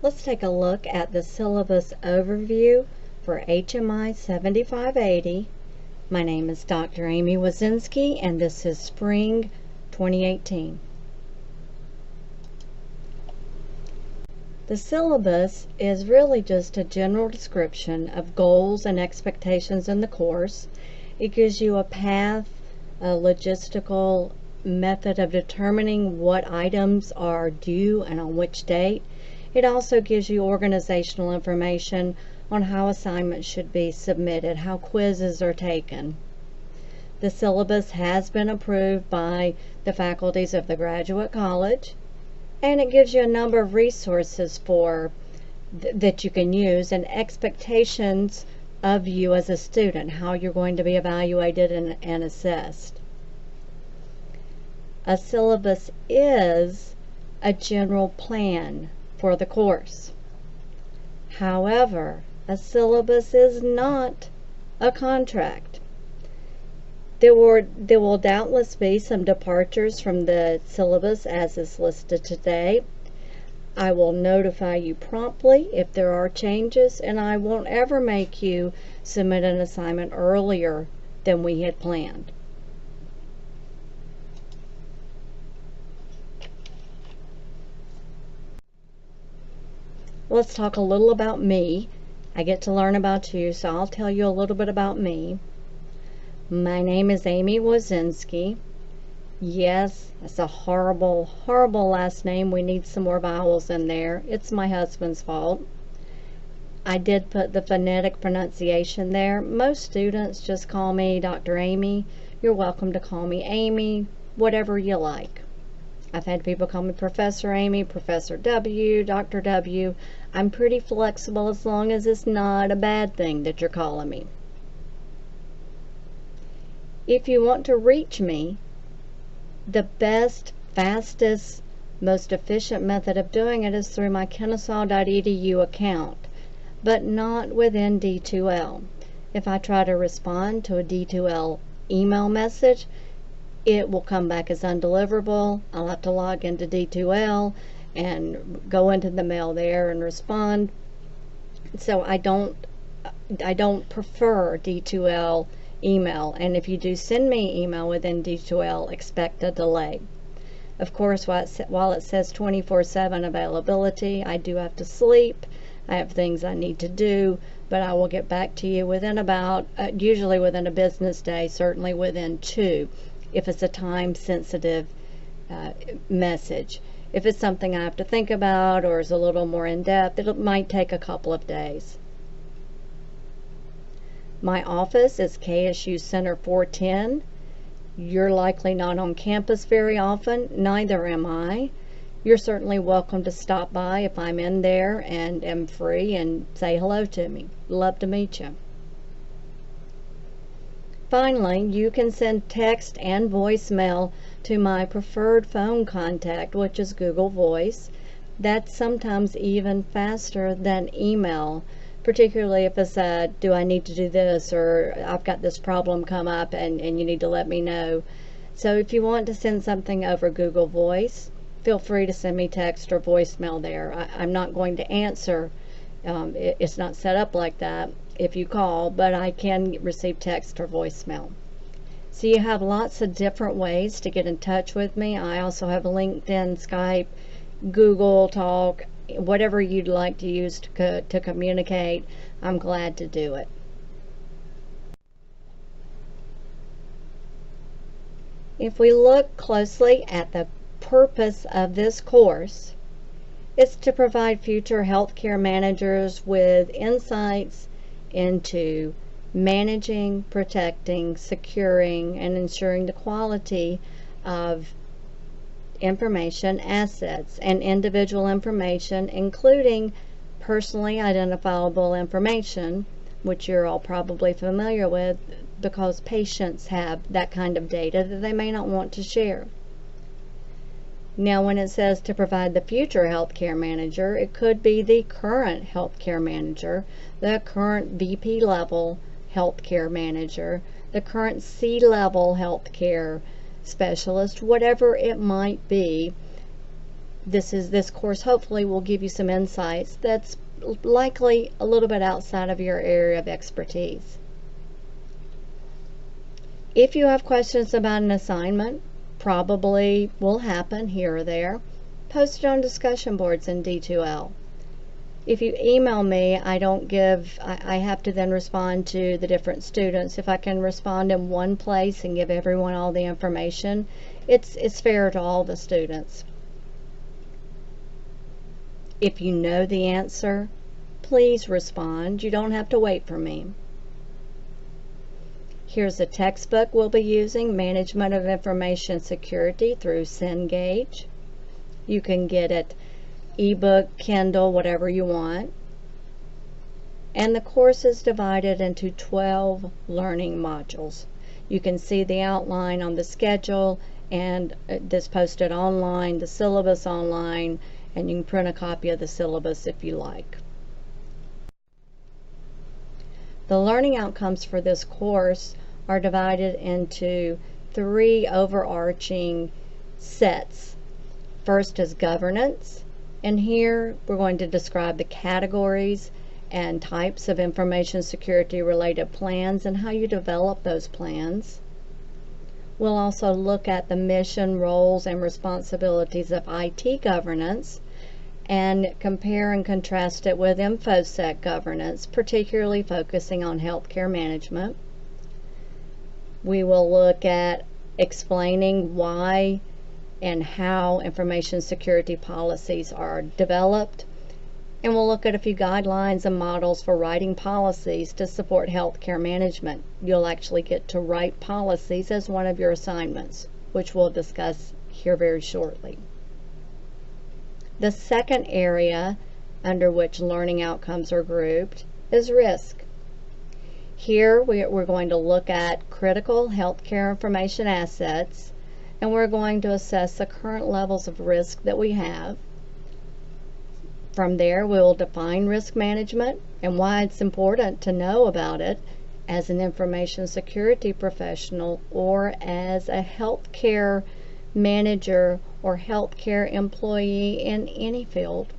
Let's take a look at the syllabus overview for HMI 7580. My name is Dr. Amy Wazinski, and this is Spring 2018. The syllabus is really just a general description of goals and expectations in the course. It gives you a path, a logistical method of determining what items are due and on which date. It also gives you organizational information on how assignments should be submitted, how quizzes are taken. The syllabus has been approved by the faculties of the Graduate College, and it gives you a number of resources that you can use and expectations of you as a student, how you're going to be evaluated and assessed. A syllabus is a general plan for the course. However, a syllabus is not a contract. There will doubtless be some departures from the syllabus as is listed today. I will notify you promptly if there are changes, and I won't ever make you submit an assignment earlier than we had planned. Let's talk a little about me. I get to learn about you, so I'll tell you a little bit about me. My name is Amy Wazinski. Yes, that's a horrible, horrible last name. We need some more vowels in there. It's my husband's fault. I did put the phonetic pronunciation there. Most students just call me Dr. Amy. You're welcome to call me Amy, whatever you like. I've had people call me Professor Amy, Professor W, Dr. W. I'm pretty flexible as long as it's not a bad thing that you're calling me. If you want to reach me, the best, fastest, most efficient method of doing it is through my kennesaw.edu account, but not within D2L. If I try to respond to a D2L email message, it will come back as undeliverable. I'll have to log into D2L and go into the mail there and respond. So I don't prefer D2L email, and if you do send me email within D2L, expect a delay. Of course, while it says 24/7 availability, I do have to sleep. I have things I need to do, but I will get back to you within about, usually within a business day, certainly within 2. If it's a time-sensitive message. If it's something I have to think about or is a little more in-depth, it might take a couple of days. My office is KSU Center 410. You're likely not on campus very often, neither am I. You're certainly welcome to stop by if I'm in there and am free and say hello to me. Love to meet you. Finally, you can send text and voicemail to my preferred phone contact, which is Google Voice. That's sometimes even faster than email, particularly if it's do I need to do this, or I've got this problem come up and you need to let me know. So if you want to send something over Google Voice, feel free to send me text or voicemail there. I'm not going to answer. It's not set up like that if you call, but I can receive text or voicemail. So you have lots of different ways to get in touch with me. I also have LinkedIn, Skype, Google Talk, whatever you'd like to use to communicate. I'm glad to do it. If we look closely at the purpose of this course, it's to provide future healthcare managers with insights into managing, protecting, securing, and ensuring the quality of information assets and individual information, including personally identifiable information, which you're all probably familiar with because patients have that kind of data that they may not want to share. Now, when it says to provide the future healthcare manager, it could be the current healthcare manager, the current VP level healthcare manager, the current C-level healthcare specialist, whatever it might be. this course hopefully will give you some insights that's likely a little bit outside of your area of expertise. If you have questions about an assignment, probably will happen here or there, post it on discussion boards in D2L. If you email me, I have to then respond to the different students. If I can respond in one place and give everyone all the information, it's fair to all the students. If you know the answer, please respond. You don't have to wait for me. Here's a textbook we'll be using, Management of Information Security through Cengage. You can get it ebook, Kindle, whatever you want. And the course is divided into 12 learning modules. You can see the outline on the schedule, and this posted online, the syllabus online, and you can print a copy of the syllabus if you like. The learning outcomes for this course are divided into 3 overarching sets. First is governance, and here we're going to describe the categories and types of information security related plans and how you develop those plans. We'll also look at the mission, roles, and responsibilities of IT governance and compare and contrast it with InfoSec governance, particularly focusing on healthcare management. We will look at explaining why and how information security policies are developed, and we'll look at a few guidelines and models for writing policies to support healthcare management. You'll actually get to write policies as one of your assignments, which we'll discuss here very shortly. The second area under which learning outcomes are grouped is risk. Here we're going to look at critical healthcare information assets, and we're going to assess the current levels of risk that we have. From there, we'll define risk management and why it's important to know about it as an information security professional or as a healthcare manager or healthcare employee in any field.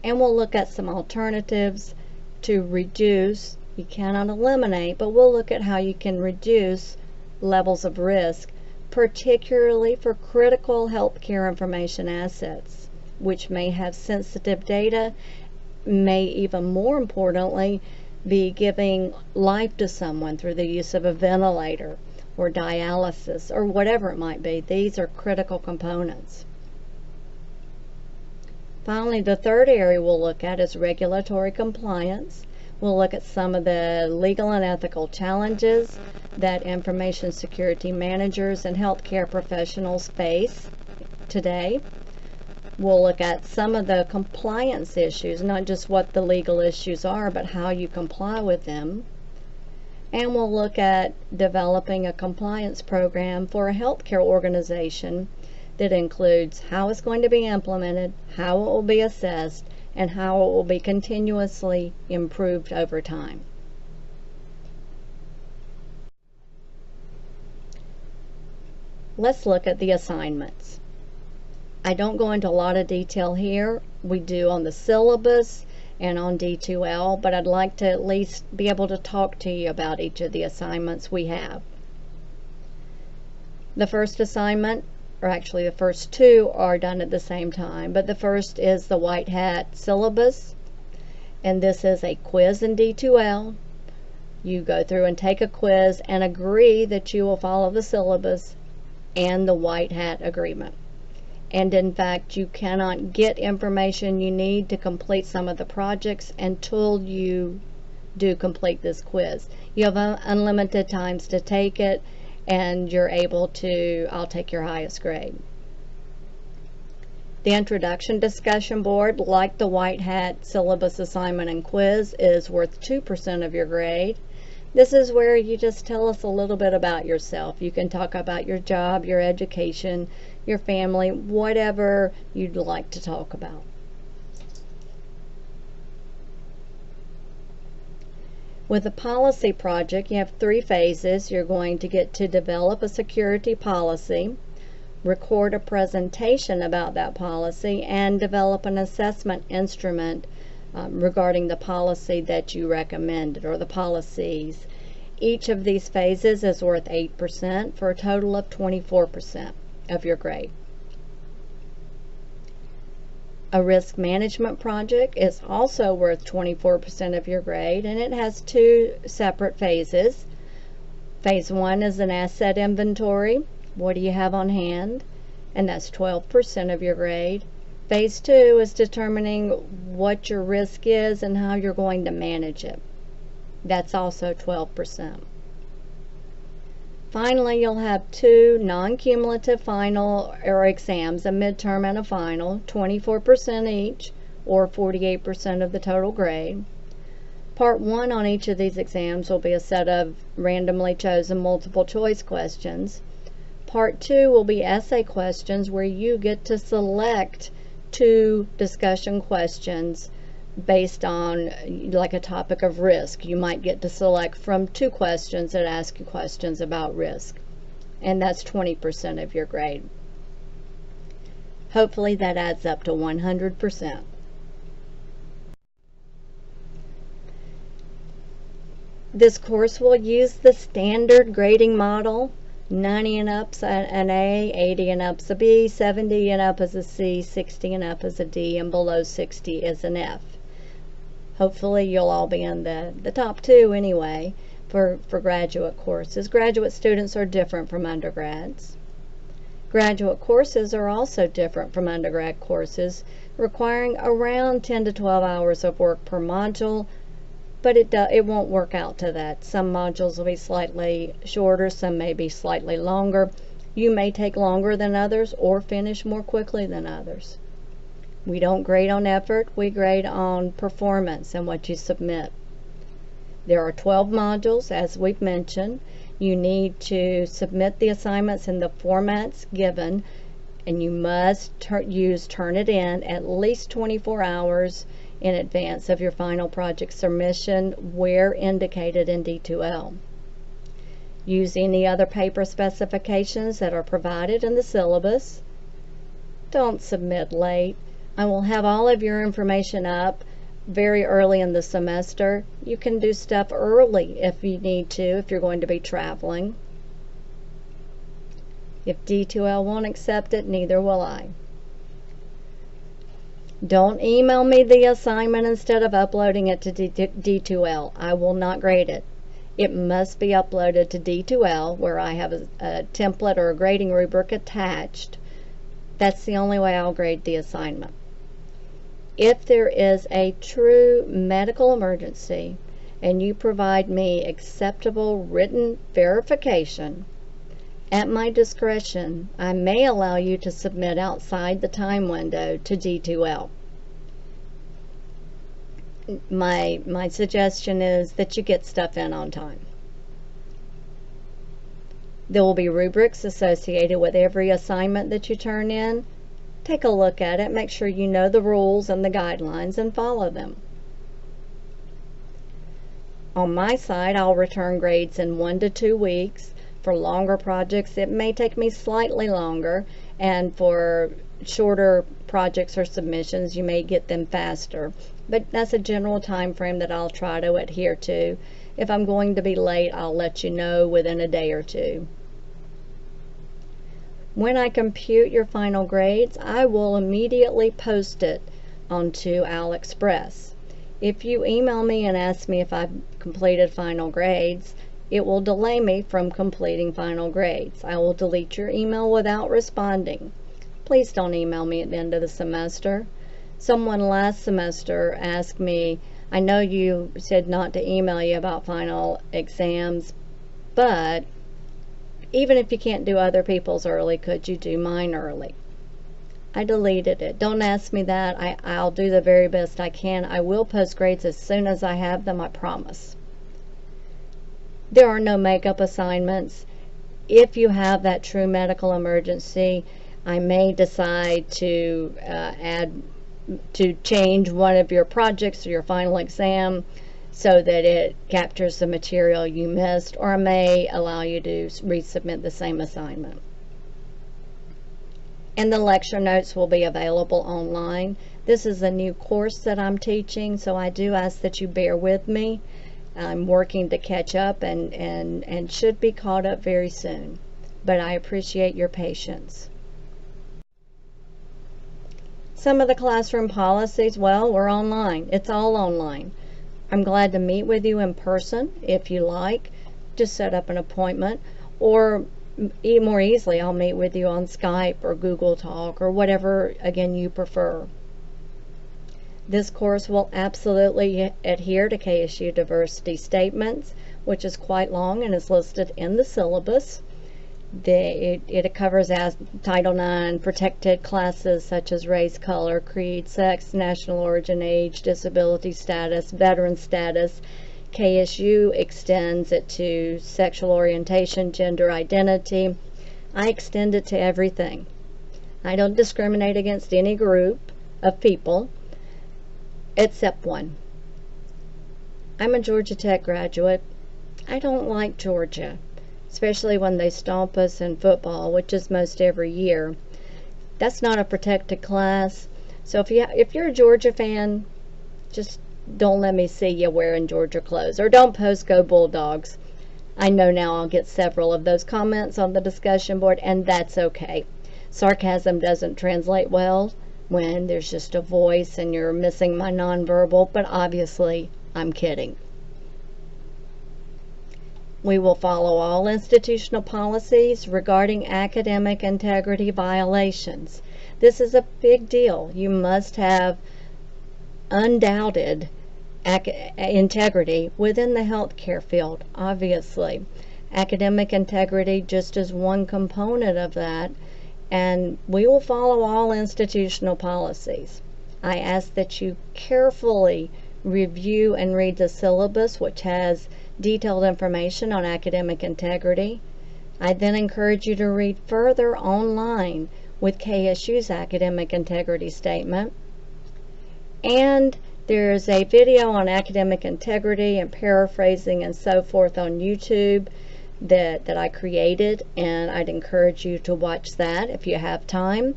And we'll look at some alternatives to reduce, you cannot eliminate, but we'll look at how you can reduce levels of risk, particularly for critical healthcare information assets, which may have sensitive data, may even more importantly be giving life to someone through the use of a ventilator or dialysis or whatever it might be. These are critical components. Finally, the third area we'll look at is regulatory compliance. We'll look at some of the legal and ethical challenges that information security managers and healthcare professionals face today. We'll look at some of the compliance issues, not just what the legal issues are, but how you comply with them. And we'll look at developing a compliance program for a healthcare organization that includes how it's going to be implemented, how it will be assessed, and how it will be continuously improved over time. Let's look at the assignments. I don't go into a lot of detail here. We do on the syllabus and on D2L, but I'd like to at least be able to talk to you about each of the assignments we have. The first assignment, or actually the first two, are done at the same time, but the first is the White Hat syllabus, and this is a quiz in D2L. You go through and take a quiz and agree that you will follow the syllabus and the White Hat agreement. And in fact, you cannot get information you need to complete some of the projects until you do complete this quiz. You have unlimited times to take it, and you're able to, I'll take your highest grade. The introduction discussion board, like the White Hat syllabus assignment and quiz, is worth 2% of your grade. This is where you just tell us a little bit about yourself. You can talk about your job, your education, your family, whatever you'd like to talk about. With the policy project, you have 3 phases. You're going to get to develop a security policy, record a presentation about that policy, and develop an assessment instrument regarding the policy that you recommended or the policies. Each of these phases is worth 8% for a total of 24% of your grade. A risk management project is also worth 24% of your grade, and it has two separate phases. Phase 1 is an asset inventory. What do you have on hand? And that's 12% of your grade. Phase 2 is determining what your risk is and how you're going to manage it. That's also 12%. Finally, you'll have two non-cumulative final or exams, a midterm and a final, 24% each, or 48% of the total grade. Part 1 on each of these exams will be a set of randomly chosen multiple choice questions. Part 2 will be essay questions where you get to select two discussion questions based on like a topic of risk. You might get to select from two questions that ask you questions about risk, and that's 20% of your grade. Hopefully that adds up to 100%. This course will use the standard grading model. 90 and up's an A, 80 and up's a B, 70 and up is a C, 60 and up is a D, and below 60 is an F. Hopefully you'll all be in the top two anyway for graduate courses. Graduate students are different from undergrads. Graduate courses are also different from undergrad courses, requiring around 10 to 12 hours of work per module, but it won't work out to that. Some modules will be slightly shorter, some may be slightly longer. You may take longer than others or finish more quickly than others. We don't grade on effort, we grade on performance and what you submit. There are 12 modules, as we've mentioned. You need to submit the assignments in the formats given, and you must use Turnitin at least 24 hours in advance of your final project submission where indicated in D2L. Use any other paper specifications that are provided in the syllabus. Don't submit late. I will have all of your information up very early in the semester. You can do stuff early if you need to, if you're going to be traveling. If D2L won't accept it, neither will I. Don't email me the assignment instead of uploading it to D2L. I will not grade it. It must be uploaded to D2L where I have a template or a grading rubric attached. That's the only way I'll grade the assignment. If there is a true medical emergency and you provide me acceptable written verification, at my discretion, I may allow you to submit outside the time window to D2L. My suggestion is that you get stuff in on time. There will be rubrics associated with every assignment that you turn in. Take a look at it, make sure you know the rules and the guidelines and follow them. On my side, I'll return grades in 1 to 2 weeks. For longer projects, it may take me slightly longer, and for shorter projects or submissions, you may get them faster. But that's a general time frame that I'll try to adhere to. If I'm going to be late, I'll let you know within a day or two. When I compute your final grades, I will immediately post it onto AliExpress. If you email me and ask me if I've completed final grades, it will delay me from completing final grades. I will delete your email without responding. Please don't email me at the end of the semester. Someone last semester asked me, I know you said not to email you about final exams, but even if you can't do other people's early, could you do mine early? I deleted it. Don't ask me that. I'll do the very best I can. I will post grades as soon as I have them, I promise. There are no makeup assignments. If you have that true medical emergency, I may decide to change one of your projects or your final exam so that it captures the material you missed, or I may allow you to resubmit the same assignment. And the lecture notes will be available online. This is a new course that I'm teaching, so I do ask that you bear with me. I'm working to catch up and should be caught up very soon. But I appreciate your patience. Some of the classroom policies, well, we're online. It's all online. I'm glad to meet with you in person if you like. Just set up an appointment, or more easily, I'll meet with you on Skype or Google Talk or whatever, again, you prefer. This course will absolutely adhere to KSU diversity statements, which is quite long and is listed in the syllabus. It covers as Title IX protected classes such as race, color, creed, sex, national origin, age, disability status, veteran status. KSU extends it to sexual orientation, gender identity. I extend it to everything. I don't discriminate against any group of people except one. I'm a Georgia Tech graduate. I don't like Georgia, especially when they stomp us in football, which is most every year. That's not a protected class. So if you're a Georgia fan, just don't let me see you wearing Georgia clothes, or don't post "Go Bulldogs." I know now I'll get several of those comments on the discussion board, and that's okay. Sarcasm doesn't translate well when there's just a voice and you're missing my nonverbal, but obviously I'm kidding. We will follow all institutional policies regarding academic integrity violations. This is a big deal. You must have undoubted integrity within the healthcare field, obviously. Academic integrity just is one component of that, and we will follow all institutional policies. I ask that you carefully review and read the syllabus, which has detailed information on academic integrity. I then encourage you to read further online with KSU's academic integrity statement. And there's a video on academic integrity and paraphrasing and so forth on YouTube that I created, and I'd encourage you to watch that if you have time.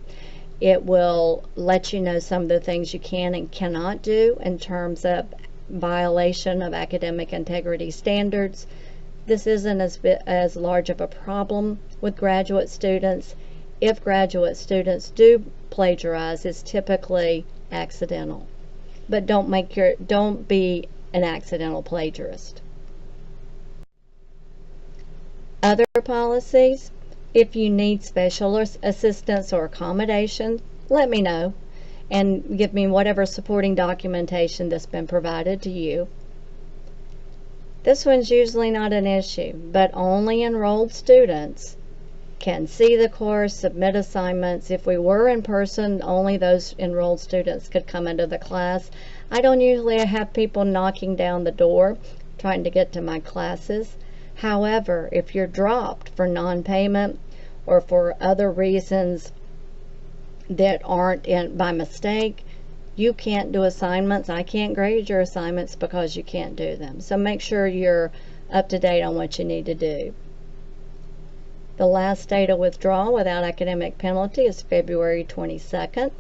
It will let you know some of the things you can and cannot do in terms of violation of academic integrity standards. This isn't as large of a problem with graduate students. If graduate students do plagiarize, it's typically accidental. But don't be an accidental plagiarist. Other policies: if you need special assistance or accommodation, let me know and give me whatever supporting documentation that's been provided to you. This one's usually not an issue, but only enrolled students can see the course, submit assignments. If we were in person, only those enrolled students could come into the class. I don't usually have people knocking down the door trying to get to my classes. However, if you're dropped for non-payment or for other reasons that aren't by mistake, you can't do assignments. I can't grade your assignments because you can't do them. So make sure you're up to date on what you need to do. The last day to withdraw without academic penalty is February 22nd.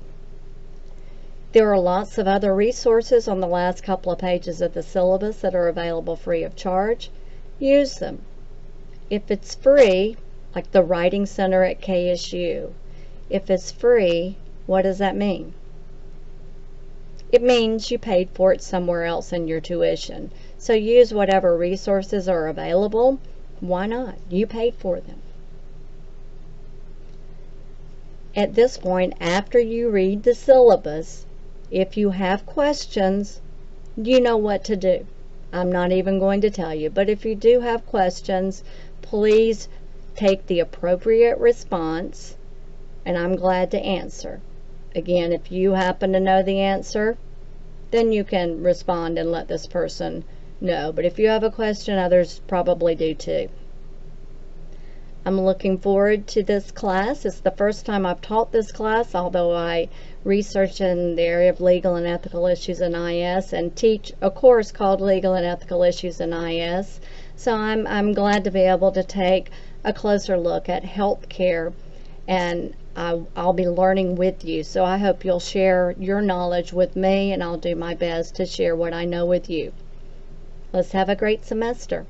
There are lots of other resources on the last couple of pages of the syllabus that are available free of charge. Use them. If it's free, like the Writing Center at KSU, if it's free, what does that mean? It means you paid for it somewhere else in your tuition. So use whatever resources are available. Why not? You paid for them. At this point, after you read the syllabus, if you have questions, you know what to do. I'm not even going to tell you, but if you do have questions, please take the appropriate response, and I'm glad to answer. Again, if you happen to know the answer, then you can respond and let this person know. But if you have a question, others probably do too. I'm looking forward to this class. It's the first time I've taught this class, although I research in the area of legal and ethical issues in IS and teach a course called Legal and Ethical Issues in IS. So I'm glad to be able to take a closer look at health care and I'll be learning with you. So I hope you'll share your knowledge with me, and I'll do my best to share what I know with you. Let's have a great semester.